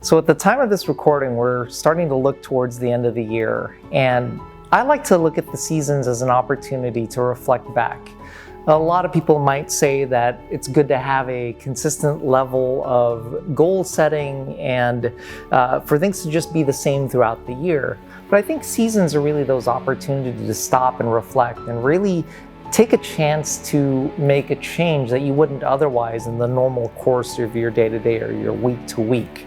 So at the time of this recording, we're starting to look towards the end of the year, and I like to look at the seasons as an opportunity to reflect back. A lot of people might say that it's good to have a consistent level of goal setting and for things to just be the same throughout the year. But I think seasons are really those opportunities to stop and reflect and really take a chance to make a change that you wouldn't otherwise in the normal course of your day-to-day or your week-to-week.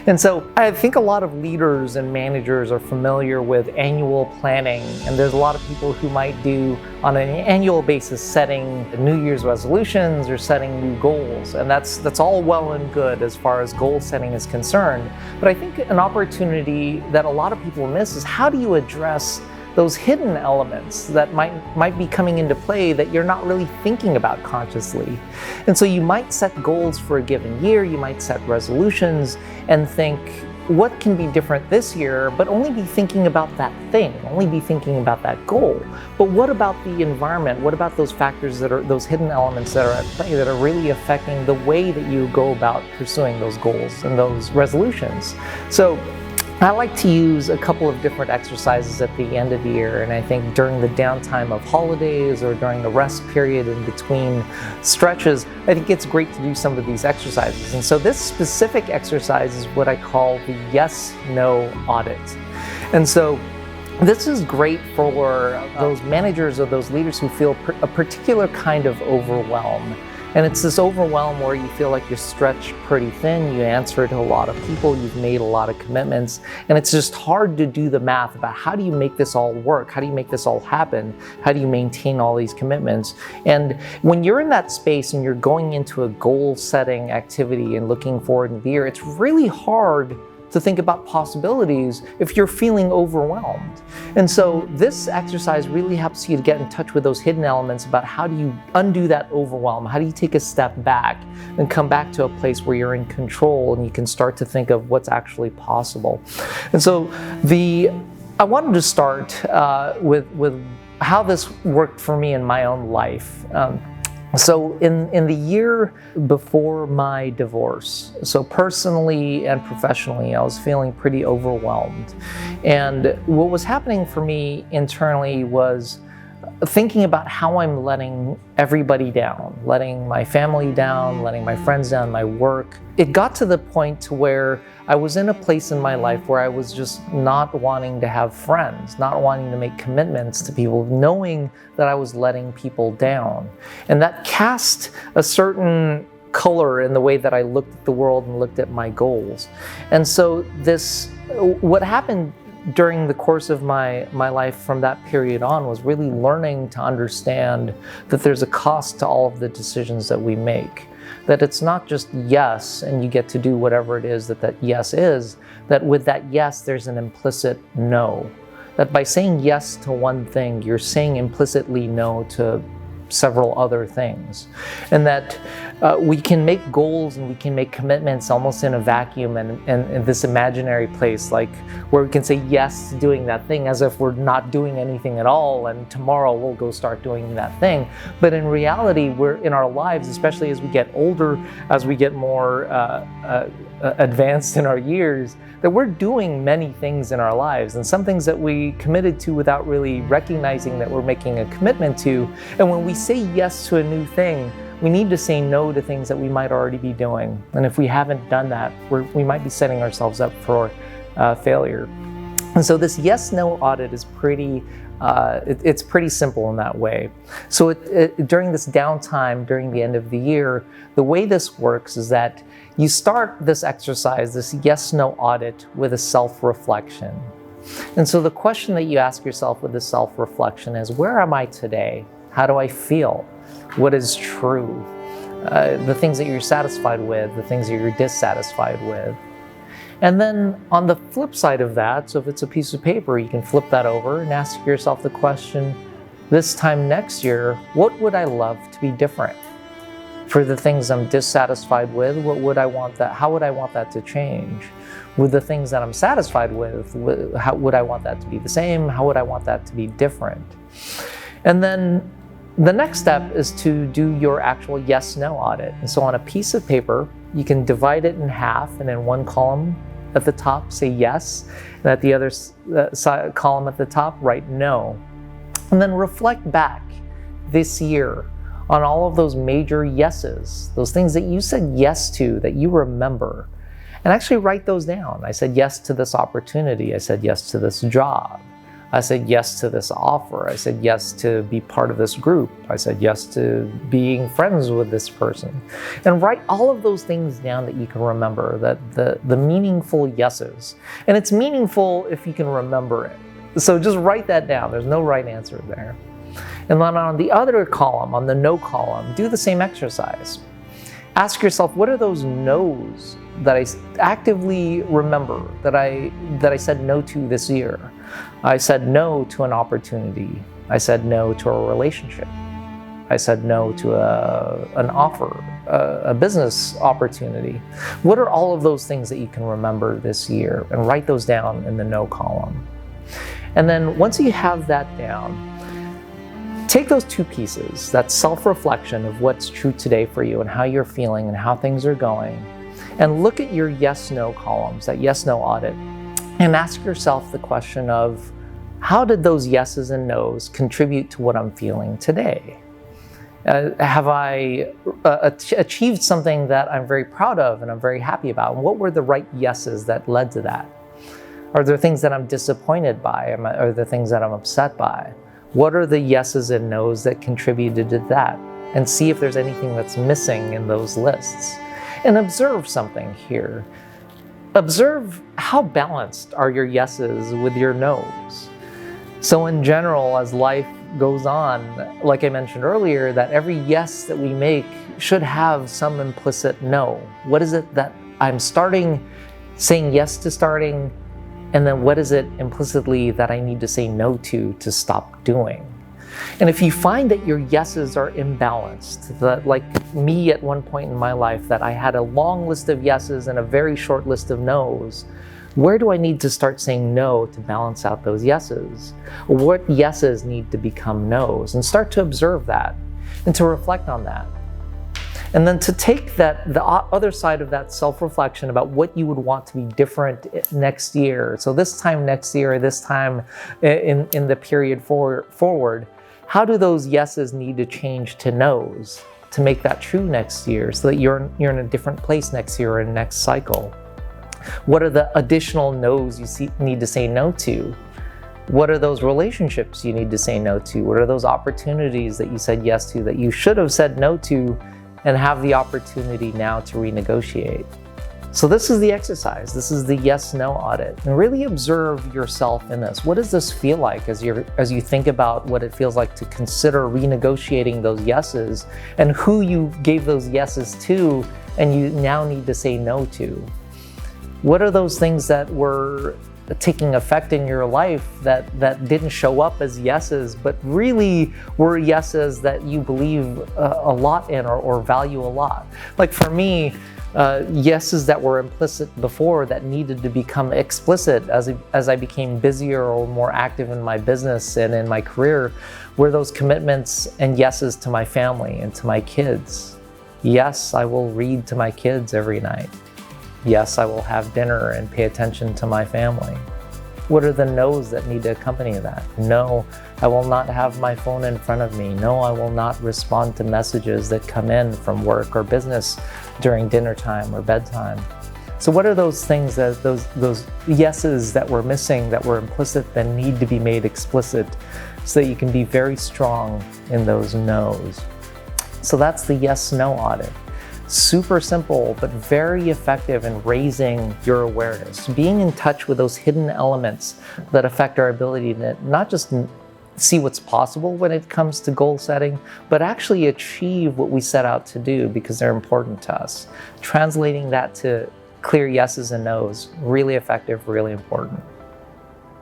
And so I think a lot of leaders and managers are familiar with annual planning, and there's a lot of people who might do on an annual basis setting New Year's resolutions or setting new goals, and that's all well and good as far as goal setting is concerned. But I think an opportunity that a lot of people miss is how do you address those hidden elements that might be coming into play that you're not really thinking about consciously. And so you might set goals for a given year, you might set resolutions and think, what can be different this year, but only be thinking about that thing, only be thinking about that goal. But what about the environment? What about those factors that are, those hidden elements that are at play that are really affecting the way that you go about pursuing those goals and those resolutions? So I like to use a couple of different exercises at the end of the year, and I think during the downtime of holidays or during the rest period in between stretches, I think it's great to do some of these exercises. And so this specific exercise is what I call the yes-no audit. And so this is great for those managers or those leaders who feel a particular kind of overwhelm. And it's this overwhelm where you feel like you're stretched pretty thin, you answer to a lot of people, you've made a lot of commitments, and it's just hard to do the math about how do you make this all work? How do you make this all happen? How do you maintain all these commitments? And when you're in that space and you're going into a goal setting activity and looking forward in the year, it's really hard to think about possibilities if you're feeling overwhelmed. And so this exercise really helps you to get in touch with those hidden elements about how do you undo that overwhelm? How do you take a step back and come back to a place where you're in control and you can start to think of what's actually possible? And so I wanted to start with how this worked for me in my own life. So in the year before my divorce, so personally and professionally, I was feeling pretty overwhelmed. And what was happening for me internally was thinking about how I'm letting everybody down, letting my family down, letting my friends down, my work. It got to the point to where I was in a place in my life where I was just not wanting to have friends, not wanting to make commitments to people, knowing that I was letting people down. And that cast a certain color in the way that I looked at the world and looked at my goals. And so what happened during the course of my life from that period on was really learning to understand that there's a cost to all of the decisions that we make. That it's not just yes and you get to do whatever it is that yes is, that with that yes there's an implicit no. That by saying yes to one thing, you're saying implicitly no to several other things. And that we can make goals and we can make commitments almost in a vacuum and in this imaginary place, like where we can say yes to doing that thing as if we're not doing anything at all and tomorrow we'll go start doing that thing. But in reality, we're in our lives, especially as we get older, as we get more advanced in our years, that we're doing many things in our lives, and some things that we committed to without really recognizing that we're making a commitment to. And when we say yes to a new thing, we need to say no to things that we might already be doing. And if we haven't done that, we might be setting ourselves up for failure. And so this yes-no audit is it's pretty simple in that way. So during this downtime, during the end of the year, the way this works is that you start this exercise, this yes-no audit, with a self-reflection. And so the question that you ask yourself with the self-reflection is, where am I today? How do I feel? What is true? The things that you're satisfied with, the things that you're dissatisfied with. And then on the flip side of that, so if it's a piece of paper, you can flip that over and ask yourself the question, this time next year, what would I love to be different? For the things I'm dissatisfied with, how would I want that to change? With the things that I'm satisfied with, how would I want that to be the same? How would I want that to be different? And then the next step is to do your actual yes-no audit. And so on a piece of paper, you can divide it in half, and in one column, at the top, say yes, and at the other column at the top, write no. And then reflect back this year on all of those major yeses, those things that you said yes to that you remember, and actually write those down. I said yes to this opportunity. I said yes to this job. I said yes to this offer. I said yes to be part of this group. I said yes to being friends with this person. And write all of those things down that you can remember, that the meaningful yeses. And it's meaningful if you can remember it. So just write that down. There's no right answer there. And then on the other column, on the no column, do the same exercise. Ask yourself, what are those no's that I actively remember that I said no to this year? I said no to an opportunity. I said no to a relationship. I said no to an offer, a business opportunity. What are all of those things that you can remember this year? And write those down in the no column. And then once you have that down, take those two pieces, that self-reflection of what's true today for you and how you're feeling and how things are going, and look at your yes-no columns, that yes-no audit, and ask yourself the question of, how did those yeses and nos contribute to what I'm feeling today? Have I achieved something that I'm very proud of and I'm very happy about? And what were the right yeses that led to that? Are there things that I'm disappointed by? Are there things that I'm upset by? What are the yeses and nos that contributed to that? And see if there's anything that's missing in those lists. And observe something here. Observe how balanced are your yeses with your nos. So in general, as life goes on, like I mentioned earlier, that every yes that we make should have some implicit no. What is it that I'm saying yes to starting, and then what is it implicitly that I need to say no to stop doing? And if you find that your yeses are imbalanced, that like me at one point in my life, that I had a long list of yeses and a very short list of nos, where do I need to start saying no to balance out those yeses? What yeses need to become nos? And start to observe that and to reflect on that. And then to take the other side of that self-reflection about what you would want to be different next year. So this time next year, this time in the period forward, how do those yeses need to change to nos to make that true next year so that you're in a different place next year or in next cycle? What are the additional nos you need to say no to? What are those relationships you need to say no to? What are those opportunities that you said yes to that you should have said no to and have the opportunity now to renegotiate? So this is the exercise. This is the yes-no audit. And really observe yourself in this. What does this feel like as you think about what it feels like to consider renegotiating those yeses and who you gave those yeses to and you now need to say no to? What are those things that were taking effect in your life that didn't show up as yeses, but really were yeses that you believe a lot in or value a lot? Like for me, yeses that were implicit before that needed to become explicit as I became busier or more active in my business and in my career were those commitments and yeses to my family and to my kids. Yes, I will read to my kids every night. Yes, I will have dinner and pay attention to my family. What are the no's that need to accompany that? No, I will not have my phone in front of me. No, I will not respond to messages that come in from work or business during dinner time or bedtime. So what are those things, those yeses that were missing, that were implicit, that need to be made explicit so that you can be very strong in those no's? So that's the yes-no audit. Super simple, but very effective in raising your awareness, being in touch with those hidden elements that affect our ability to not just see what's possible when it comes to goal setting, but actually achieve what we set out to do because they're important to us. Translating that to clear yeses and nos, really effective, really important.